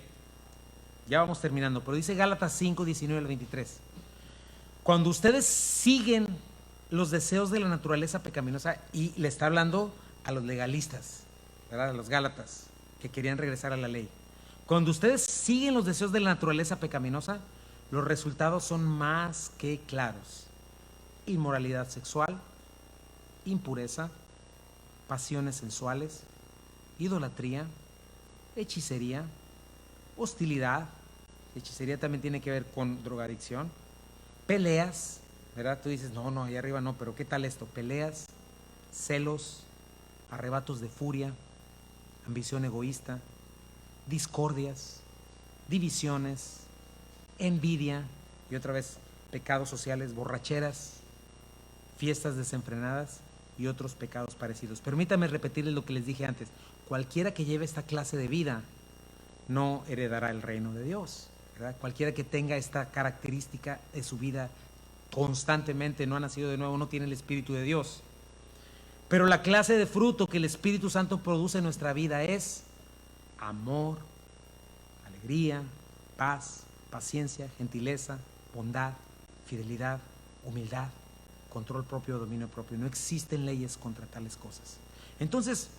ya vamos terminando, pero dice Gálatas 5, 19 al 23. Cuando ustedes siguen los deseos de la naturaleza pecaminosa, y le está hablando a los legalistas, ¿verdad? A los gálatas que querían regresar a la ley. Cuando ustedes siguen los deseos de la naturaleza pecaminosa, los resultados son más que claros: inmoralidad sexual, impureza, pasiones sensuales, idolatría, hechicería, hostilidad. Hechicería también tiene que ver con drogadicción, peleas, ¿verdad? Tú dices, no, ahí arriba no, pero ¿qué tal esto? Peleas, celos, arrebatos de furia, ambición egoísta, discordias, divisiones, envidia, y otra vez pecados sociales, borracheras, fiestas desenfrenadas y otros pecados parecidos. Permítame repetirles lo que les dije antes: cualquiera que lleve esta clase de vida no heredará el reino de Dios, ¿verdad? Cualquiera que tenga esta característica de su vida constantemente, no ha nacido de nuevo, no tiene el Espíritu de Dios. Pero la clase de fruto que el Espíritu Santo produce en nuestra vida es amor, alegría, paz, paciencia, gentileza, bondad, fidelidad, humildad, control propio, dominio propio. No existen leyes contra tales cosas. Entonces,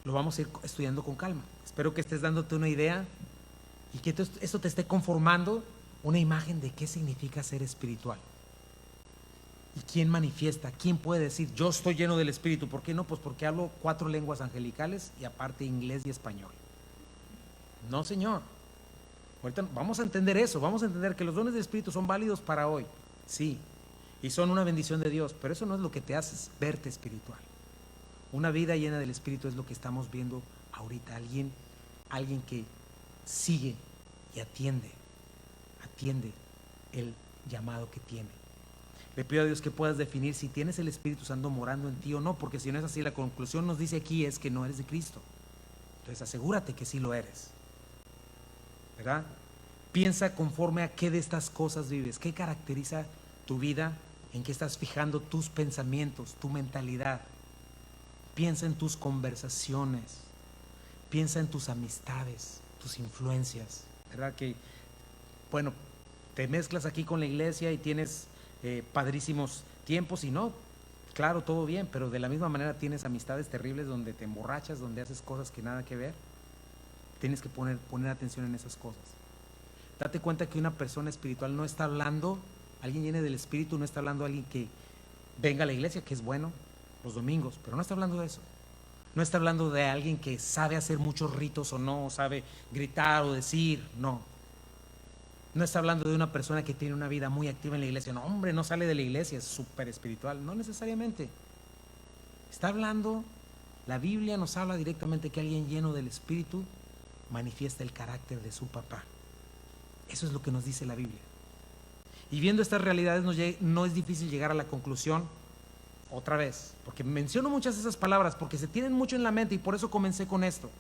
lo vamos a ir estudiando con calma. Espero que estés dándote una idea y que esto te esté conformando una imagen de qué significa ser espiritual. ¿Y quién manifiesta? ¿Quién puede decir, yo estoy lleno del Espíritu? ¿Por qué no? Pues porque hablo 4 lenguas angelicales y aparte inglés y español. No, señor. Ahorita vamos a entender eso, vamos a entender que los dones del Espíritu son válidos para hoy, sí, y son una bendición de Dios, pero eso no es lo que te hace verte espiritual. Una vida llena del Espíritu es lo que estamos viendo ahorita. Alguien que sigue y atiende el llamado que tiene. Le pido a Dios que puedas definir si tienes el Espíritu Santo morando en ti o no, porque si no es así, la conclusión nos dice aquí es que no eres de Cristo. Entonces asegúrate que sí lo eres, ¿verdad? Piensa conforme a qué de estas cosas vives, qué caracteriza tu vida, en qué estás fijando tus pensamientos, tu mentalidad. Piensa en tus conversaciones, piensa en tus amistades, tus influencias, ¿verdad? Que, bueno, te mezclas aquí con la iglesia y tienes padrísimos tiempos y no, claro, todo bien, pero de la misma manera tienes amistades terribles donde te emborrachas, donde haces cosas que nada que ver. Tienes que poner atención en esas cosas. Date cuenta que una persona espiritual no está hablando, alguien lleno del Espíritu no está hablando a alguien que venga a la iglesia, que es bueno los domingos, pero no está hablando de eso. No está hablando de alguien que sabe hacer muchos ritos o no, sabe gritar o decir, no. No está hablando de una persona que tiene una vida muy activa en la iglesia. No, hombre, no sale de la iglesia, es súper espiritual. No necesariamente. Está hablando, la Biblia nos habla directamente que alguien lleno del Espíritu manifiesta el carácter de su papá. Eso es lo que nos dice la Biblia. Y viendo estas realidades no es difícil llegar a la conclusión, otra vez, porque menciono muchas de esas palabras, porque se tienen mucho en la mente y por eso comencé con esto.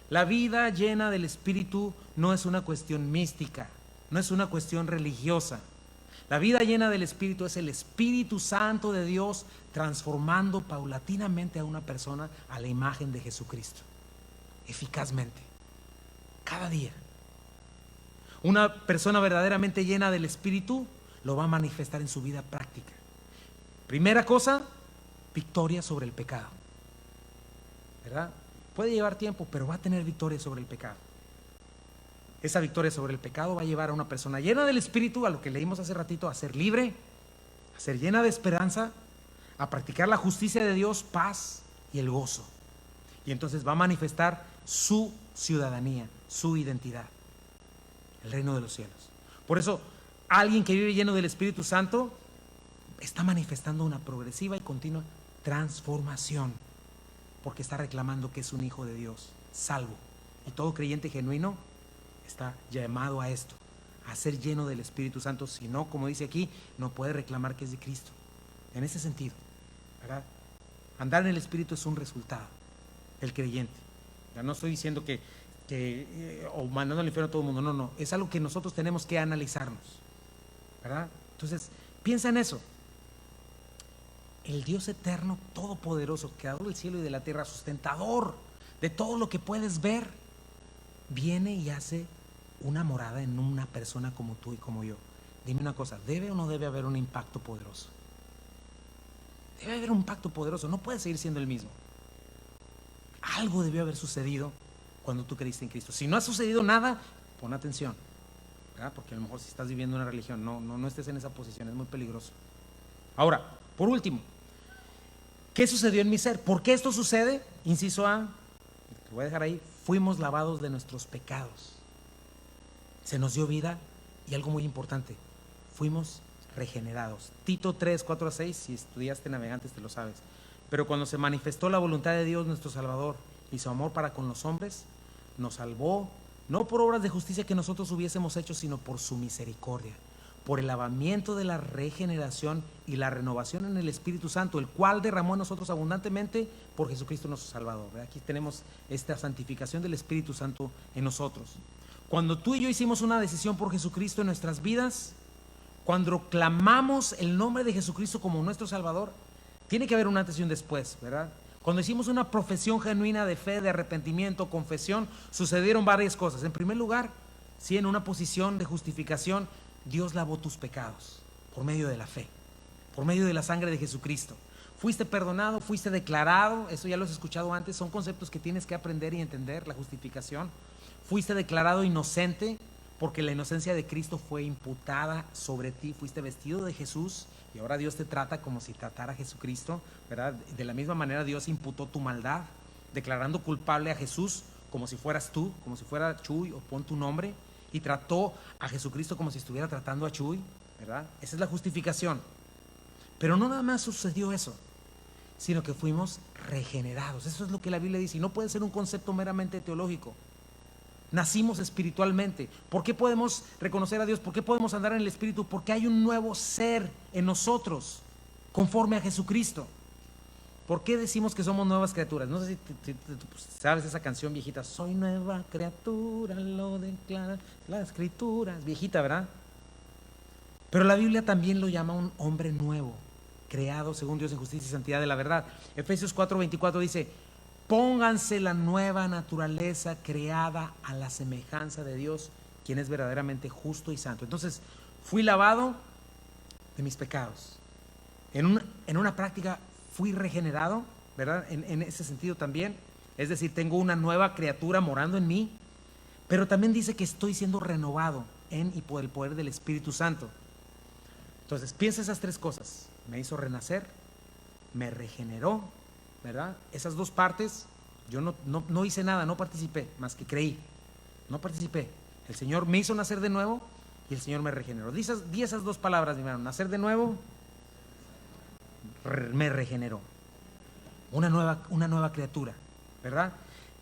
La vida llena del Espíritu no es una cuestión mística, no es una cuestión religiosa. La vida llena del Espíritu es el Espíritu Santo de Dios transformando paulatinamente a una persona a la imagen de Jesucristo, eficazmente, cada día. Una persona verdaderamente llena del Espíritu lo va a manifestar en su vida práctica. Primera cosa, victoria sobre el pecado, ¿verdad? Puede llevar tiempo, pero va a tener victoria sobre el pecado. Esa victoria sobre el pecado va a llevar a una persona llena del Espíritu, a lo que leímos hace ratito, a ser libre, a ser llena de esperanza, a practicar la justicia de Dios, paz y el gozo. Y entonces va a manifestar su ciudadanía, su identidad, el reino de los cielos. Por eso, alguien que vive lleno del Espíritu Santo está manifestando una progresiva y continua transformación, porque está reclamando que es un hijo de Dios, salvo. Y todo creyente genuino está llamado a esto, a ser lleno del Espíritu Santo. Si no, como dice aquí, no puede reclamar que es de Cristo. En ese sentido, ¿verdad? Andar en el Espíritu es un resultado del creyente. Ya no estoy diciendo que o mandando al infierno a todo el mundo, no, es algo que nosotros tenemos que analizarnos, ¿verdad? Entonces, piensa en eso. El Dios eterno, todopoderoso, creador del cielo y de la tierra, sustentador de todo lo que puedes ver, viene y hace una morada en una persona como tú y como yo. Dime una cosa, ¿debe o no debe haber un impacto poderoso? Debe haber un impacto poderoso, no puede seguir siendo el mismo. Algo debió haber sucedido cuando tú creíste en Cristo. Si no ha sucedido nada, pon atención, ¿verdad? Porque a lo mejor si estás viviendo una religión, no estés en esa posición, es muy peligroso. Ahora, por último, ¿qué sucedió en mi ser? ¿Por qué esto sucede? Inciso A, te voy a dejar ahí, fuimos lavados de nuestros pecados. Se nos dio vida y algo muy importante, fuimos regenerados. Tito 3, 4 a 6, si estudiaste Navegantes te lo sabes. Pero cuando se manifestó la voluntad de Dios nuestro Salvador y su amor para con los hombres, nos salvó, no por obras de justicia que nosotros hubiésemos hecho, sino por su misericordia, por el lavamiento de la regeneración y la renovación en el Espíritu Santo, el cual derramó en nosotros abundantemente por Jesucristo nuestro Salvador. Aquí tenemos esta santificación del Espíritu Santo en nosotros. Cuando tú y yo hicimos una decisión por Jesucristo en nuestras vidas, cuando clamamos el nombre de Jesucristo como nuestro Salvador, tiene que haber un antes y un después, ¿verdad? Cuando hicimos una profesión genuina de fe, de arrepentimiento, confesión, sucedieron varias cosas. En primer lugar, sí, en una posición de justificación, Dios lavó tus pecados por medio de la fe, por medio de la sangre de Jesucristo. Fuiste perdonado, fuiste declarado, eso ya lo has escuchado antes, son conceptos que tienes que aprender y entender, la justificación. Fuiste declarado inocente porque la inocencia de Cristo fue imputada sobre ti, fuiste vestido de Jesús y ahora Dios te trata como si tratara a Jesucristo, ¿verdad? De la misma manera Dios imputó tu maldad, declarando culpable a Jesús como si fueras tú, como si fuera Chuy o pon tu nombre, y trató a Jesucristo como si estuviera tratando a Chuy, ¿verdad? Esa es la justificación. Pero no nada más sucedió eso, sino que fuimos regenerados. Eso es lo que la Biblia dice, y no puede ser un concepto meramente teológico. Nacimos espiritualmente. ¿Por qué podemos reconocer a Dios? ¿Por qué podemos andar en el Espíritu? Porque hay un nuevo ser en nosotros, conforme a Jesucristo. ¿Por qué decimos que somos nuevas criaturas? No sé si sabes esa canción viejita, soy nueva criatura, lo declara la Escritura, es viejita, ¿verdad? Pero la Biblia también lo llama un hombre nuevo, creado según Dios en justicia y santidad de la verdad. Efesios 4:24 dice, pónganse la nueva naturaleza creada a la semejanza de Dios, quien es verdaderamente justo y santo. Entonces, fui lavado de mis pecados. En una práctica fui regenerado, ¿verdad? En ese sentido también. Es decir, tengo una nueva criatura morando en mí, pero también dice que estoy siendo renovado en y por el poder del Espíritu Santo. Entonces, piensa esas tres cosas. Me hizo renacer, me regeneró, ¿verdad? Esas dos partes, yo no hice nada, no participé, más que creí. No participé. El Señor me hizo nacer de nuevo y el Señor me regeneró. Di esas dos palabras, mi hermano. Nacer de nuevo, me regeneró. Una nueva criatura, ¿verdad?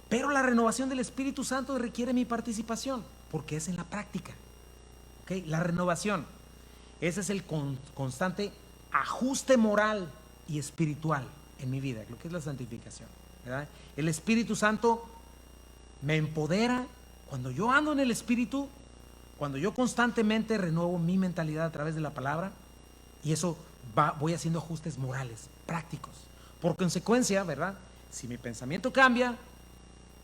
Pero la renovación del Espíritu Santo requiere mi participación, porque es en la práctica. ¿Okay? La renovación, ese es el constante ajuste moral y espiritual en mi vida, lo que es la santificación, ¿verdad? El Espíritu Santo me empodera. Cuando yo ando en el Espíritu, Cuando yo constantemente renuevo mi mentalidad a través de la palabra, y eso voy haciendo ajustes morales, prácticos. Por consecuencia, ¿verdad? Si mi pensamiento cambia,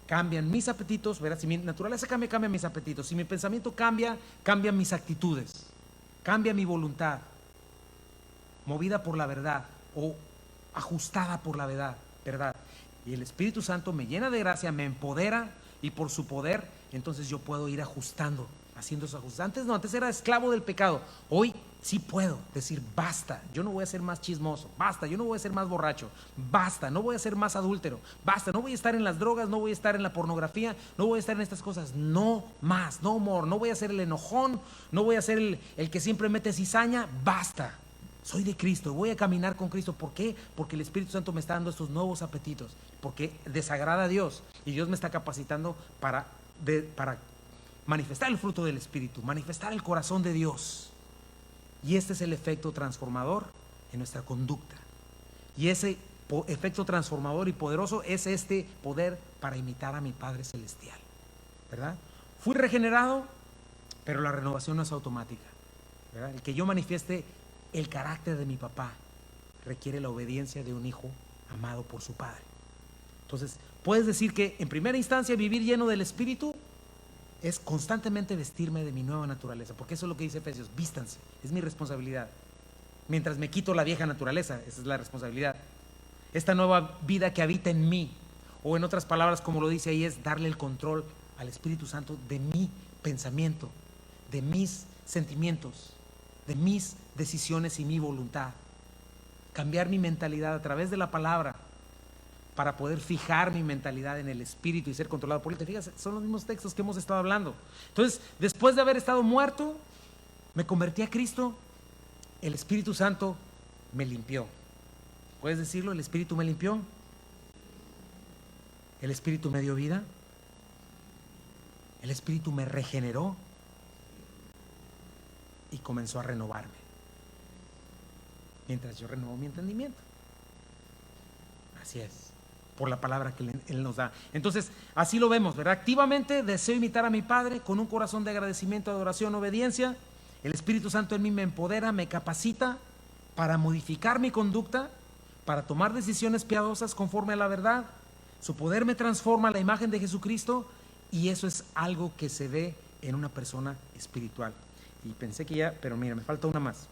cambian mis apetitos, ¿verdad? Si mi naturaleza cambia, cambian mis apetitos. Si mi pensamiento cambia, cambian mis actitudes, cambia mi voluntad, movida por la verdad o ajustada por la verdad. Y el Espíritu Santo me llena de gracia, me empodera, y por su poder, entonces yo puedo ir ajustando, haciendo esos ajustes. Antes no, antes era esclavo del pecado. Hoy sí puedo decir basta, yo no voy a ser más chismoso, basta, yo no voy a ser más borracho, basta, no voy a ser más adúltero, basta, no voy a estar en las drogas, no voy a estar en la pornografía, no voy a estar en estas cosas, no más, no more, no voy a ser el enojón, no voy a ser el que siempre mete cizaña, basta. Soy de Cristo, voy a caminar con Cristo. ¿Por qué? Porque el Espíritu Santo me está dando estos nuevos apetitos, porque desagrada a Dios y Dios me está capacitando para manifestar el fruto del Espíritu, manifestar el corazón de Dios. Y este es el efecto transformador en nuestra conducta. Y ese efecto transformador y poderoso es este poder para imitar a mi Padre Celestial, ¿verdad? Fui regenerado, pero la renovación no es automática, ¿verdad? El que yo manifieste el carácter de mi papá requiere la obediencia de un hijo amado por su padre. Entonces, puedes decir que en primera instancia vivir lleno del Espíritu es constantemente vestirme de mi nueva naturaleza, porque eso es lo que dice Efesios, vístanse, es mi responsabilidad. Mientras me quito la vieja naturaleza, esa es la responsabilidad. Esta nueva vida que habita en mí, o en otras palabras, como lo dice ahí, es darle el control al Espíritu Santo de mi pensamiento, de mis sentimientos, de mis decisiones y mi voluntad. Cambiar mi mentalidad a través de la palabra para poder fijar mi mentalidad en el Espíritu y ser controlado por él. Te fijas, son los mismos textos que hemos estado hablando. Entonces, después de haber estado muerto, me convertí a Cristo, el Espíritu Santo me limpió. ¿Puedes decirlo? El Espíritu me limpió. El Espíritu me dio vida. El Espíritu me regeneró y comenzó a renovarme mientras yo renuevo mi entendimiento. Así es, por la palabra que Él nos da. Entonces, así lo vemos, ¿verdad? Activamente deseo imitar a mi Padre con un corazón de agradecimiento, adoración, obediencia. El Espíritu Santo en mí me empodera, me capacita para modificar mi conducta, para tomar decisiones piadosas conforme a la verdad. Su poder me transforma a la imagen de Jesucristo, y eso es algo que se ve en una persona espiritual. Y pensé que ya, pero mira, me falta una más.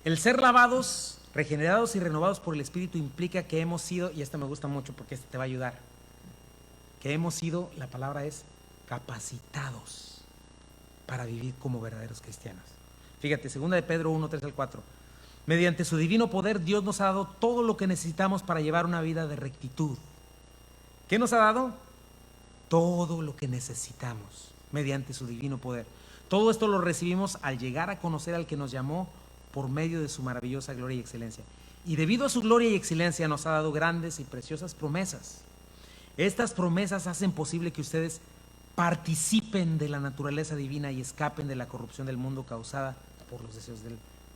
El ser lavados, regenerados y renovados por el Espíritu implica que hemos sido, y esta me gusta mucho porque esta te va a ayudar, que hemos sido, la palabra es capacitados para vivir como verdaderos cristianos. Fíjate, 2 de Pedro 1, 3 al 4. Mediante su divino poder, Dios nos ha dado todo lo que necesitamos para llevar una vida de rectitud. ¿Qué nos ha dado? Todo lo que necesitamos mediante su divino poder. Todo esto lo recibimos al llegar a conocer al que nos llamó por medio de su maravillosa gloria y excelencia. Y debido a su gloria y excelencia nos ha dado grandes y preciosas promesas. Estas promesas hacen posible que ustedes participen de la naturaleza divina y escapen de la corrupción del mundo causada por los deseos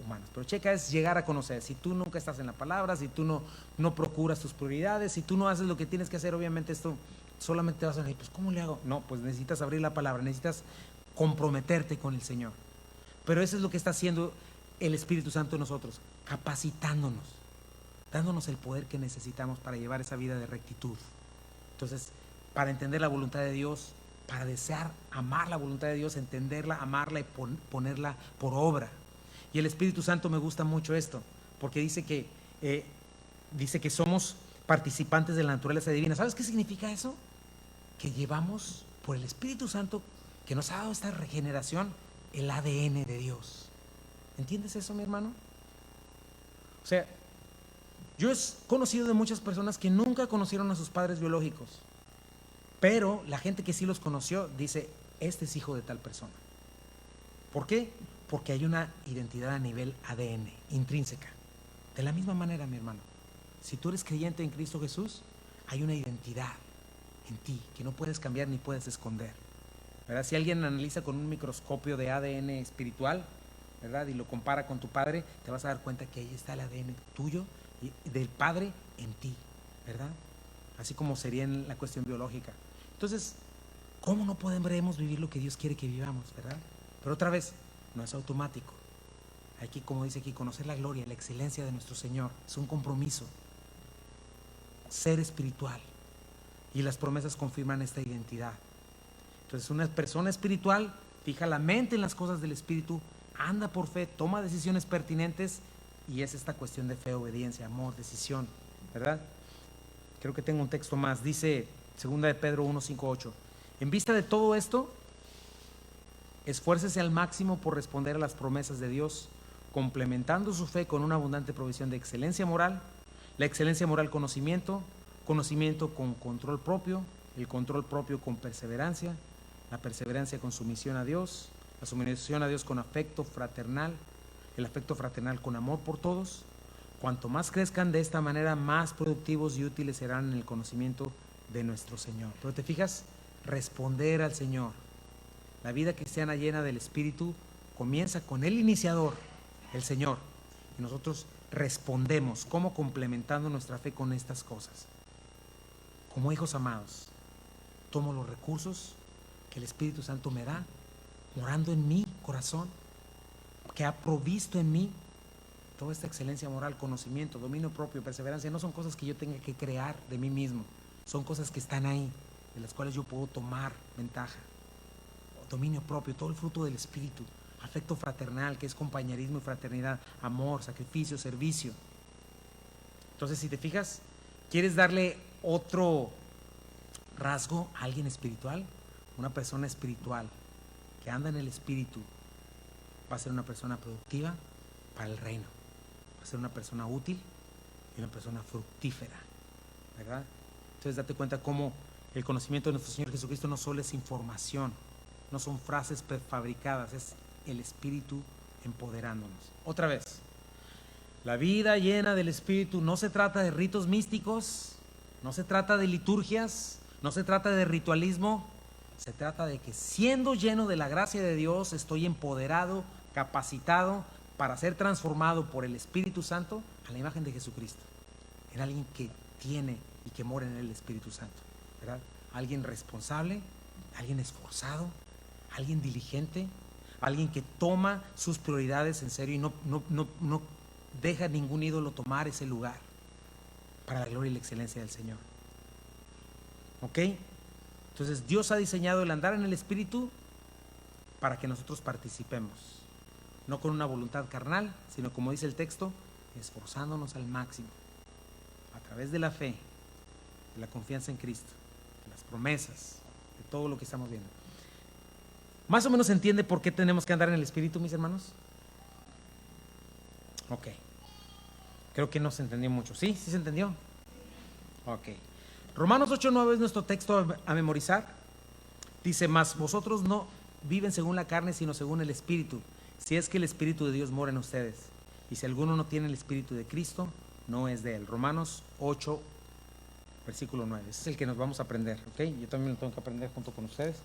humanos. Pero checa, es llegar a conocer. Si tú nunca estás en la palabra, si tú no procuras tus prioridades, si tú no haces lo que tienes que hacer, obviamente esto solamente te vas a decir, pues ¿cómo le hago? No, pues necesitas abrir la palabra, necesitas comprometerte con el Señor. Pero eso es lo que está haciendo el Espíritu Santo en nosotros, capacitándonos, dándonos el poder que necesitamos para llevar esa vida de rectitud. Entonces, para entender la voluntad de Dios, para desear amar la voluntad de Dios, entenderla, amarla y ponerla por obra. Y el Espíritu Santo, me gusta mucho esto, porque dice que somos participantes de la naturaleza divina. ¿Sabes qué significa eso? Que llevamos por el Espíritu Santo, que nos ha dado esta regeneración, el ADN de Dios. ¿Entiendes eso, mi hermano? O sea, yo he conocido de muchas personas que nunca conocieron a sus padres biológicos, pero la gente que sí los conoció dice, este es hijo de tal persona. ¿Por qué? Porque hay una identidad a nivel ADN, intrínseca. De la misma manera, mi hermano, si tú eres creyente en Cristo Jesús, hay una identidad en ti que no puedes cambiar ni puedes esconder, ¿verdad? Si alguien analiza con un microscopio de ADN espiritual, ¿verdad?, y lo compara con tu padre, te vas a dar cuenta que ahí está el ADN tuyo y del padre en ti, ¿verdad? Así como sería en la cuestión biológica. Entonces, ¿Cómo no podremos vivir lo que Dios quiere que vivamos, verdad? Pero otra vez, no es automático. Hay que, como dice aquí, conocer la gloria, la excelencia de nuestro Señor. Es un compromiso. Ser espiritual. Y las promesas confirman esta identidad. Entonces, una persona espiritual fija la mente en las cosas del Espíritu, anda por fe, toma decisiones pertinentes, y es esta cuestión de fe, obediencia, amor, decisión, ¿verdad? Creo que tengo un texto más. Dice 2 de Pedro 1, 5, 8. En vista de todo esto, esfuércese al máximo por responder a las promesas de Dios, complementando su fe con una abundante provisión de excelencia moral. La excelencia moral, conocimiento, conocimiento con control propio, el control propio con perseverancia, la perseverancia con sumisión a Dios, la sumisión a Dios con afecto fraternal, el afecto fraternal con amor por todos. Cuanto más crezcan de esta manera, más productivos y útiles serán en el conocimiento de nuestro Señor. Pero te fijas, responder al Señor. La vida cristiana llena del Espíritu comienza con el iniciador, el Señor, y nosotros respondemos, como complementando nuestra fe con estas cosas. Como hijos amados, tomo los recursos que el Espíritu Santo me da, morando en mi corazón, que ha provisto en mí toda esta excelencia moral, conocimiento, dominio propio, perseverancia. No son cosas que yo tenga que crear de mí mismo, son cosas que están ahí, de las cuales yo puedo tomar ventaja. Dominio propio, todo el fruto del Espíritu, afecto fraternal, que es compañerismo y fraternidad, amor, sacrificio, servicio. Entonces, si te fijas, ¿quieres darle otro rasgo a alguien espiritual? Una persona espiritual que anda en el Espíritu va a ser una persona productiva para el reino, va a ser una persona útil y una persona fructífera, ¿verdad? Entonces date cuenta cómo el conocimiento de nuestro Señor Jesucristo no solo es información, no son frases prefabricadas, es el Espíritu empoderándonos. Otra vez, la vida llena del Espíritu no se trata de ritos místicos, no se trata de liturgias, no se trata de ritualismo, se trata de que siendo lleno de la gracia de Dios estoy empoderado, capacitado para ser transformado por el Espíritu Santo a la imagen de Jesucristo, en alguien que tiene y que mora en el Espíritu Santo, ¿verdad? Alguien responsable, alguien esforzado, alguien diligente, alguien que toma sus prioridades en serio y no deja ningún ídolo tomar ese lugar para la gloria y la excelencia del Señor. ¿Ok? Entonces Dios ha diseñado el andar en el Espíritu para que nosotros participemos, no con una voluntad carnal, sino como dice el texto, esforzándonos al máximo, a través de la fe, de la confianza en Cristo, de las promesas, de todo lo que estamos viendo. ¿Más o menos se entiende por qué tenemos que andar en el Espíritu, mis hermanos? Ok. Creo que no se entendió mucho. ¿Sí? ¿Sí se entendió? Ok. Romanos 8:9 es nuestro texto a memorizar. Dice, mas vosotros no viven según la carne, sino según el Espíritu, si es que el Espíritu de Dios mora en ustedes. Y si alguno no tiene el Espíritu de Cristo, no es de él. Romanos 8, versículo 9. Ese es el que nos vamos a aprender, ¿ok? Yo también lo tengo que aprender junto con ustedes.